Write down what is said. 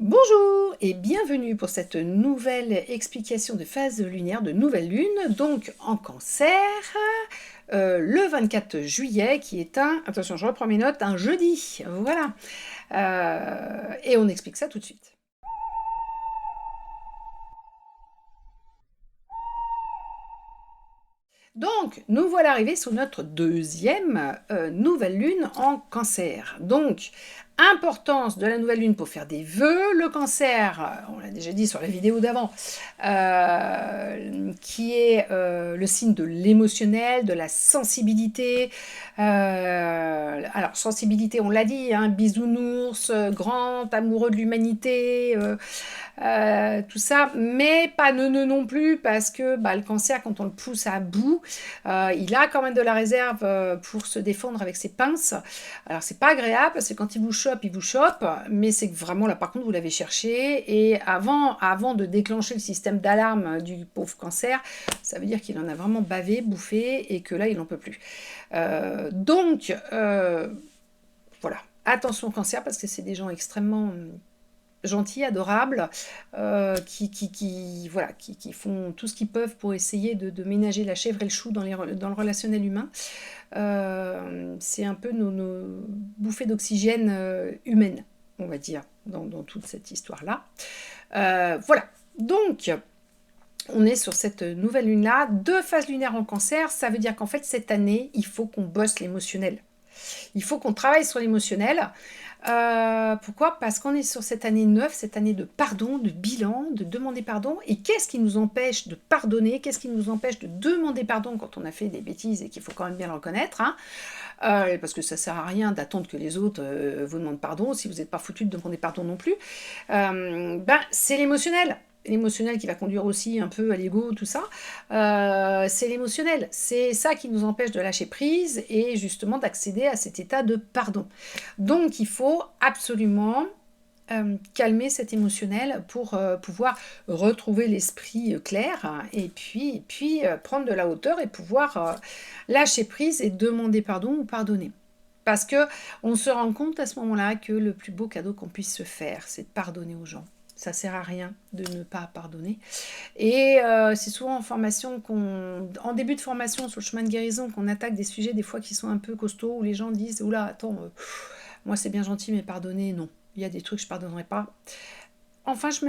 Bonjour et bienvenue pour cette nouvelle explication de phase lunaire de nouvelle lune, donc en Cancer, le 24 juillet qui est attention je reprends mes notes, un jeudi, voilà. Et on explique ça tout de suite. Donc, nous voilà arrivés sur notre deuxième nouvelle lune en Cancer. Donc, importance de la nouvelle lune pour faire des vœux. Le Cancer, on l'a déjà dit sur la vidéo d'avant, qui est le signe de l'émotionnel, de la sensibilité. Alors, sensibilité, on l'a dit, hein, bisounours, grand amoureux de l'humanité, tout ça, mais pas neuneu non plus, parce que le Cancer, quand on le pousse à bout, il a quand même de la réserve pour se défendre avec ses pinces. Alors c'est pas agréable, parce que quand il vous chope, mais c'est que vraiment là par contre vous l'avez cherché, et avant de déclencher le système d'alarme du pauvre Cancer, ça veut dire qu'il en a vraiment bavé, bouffé, et que là il n'en peut plus. Donc voilà, attention Cancer, parce que c'est des gens extrêmement gentils, adorables, voilà, qui font tout ce qu'ils peuvent pour essayer de ménager la chèvre et le chou dans le relationnel humain. C'est un peu nos bouffées d'oxygène humaines, on va dire, dans toute cette histoire-là. Voilà, donc on est sur cette nouvelle lune-là, 2 phases lunaires en Cancer, ça veut dire qu'en fait cette année, il faut qu'on bosse l'émotionnel. Il faut qu'on travaille sur l'émotionnel. Pourquoi? Parce qu'on est sur cette année 9, cette année de pardon, de bilan, de demander pardon. Et qu'est-ce qui nous empêche de pardonner? Qu'est-ce qui nous empêche de demander pardon quand on a fait des bêtises et qu'il faut quand même bien le reconnaître, hein? Parce que ça sert à rien d'attendre que les autres vous demandent pardon si vous n'êtes pas foutu de demander pardon non plus. C'est l'émotionnel. L'émotionnel qui va conduire aussi un peu à l'ego, tout ça. C'est l'émotionnel. C'est ça qui nous empêche de lâcher prise et justement d'accéder à cet état de pardon. Donc il faut absolument calmer cet émotionnel pour pouvoir retrouver l'esprit clair, hein, et puis prendre de la hauteur et pouvoir lâcher prise et demander pardon ou pardonner. Parce que on se rend compte à ce moment-là que le plus beau cadeau qu'on puisse se faire, c'est de pardonner aux gens. Ça sert à rien de ne pas pardonner. Et c'est souvent en formation en début de formation sur le chemin de guérison, qu'on attaque des sujets des fois qui sont un peu costauds, où les gens disent oula, attends, moi c'est bien gentil, mais pardonner, non. Il y a des trucs que je pardonnerai pas. Enfin, je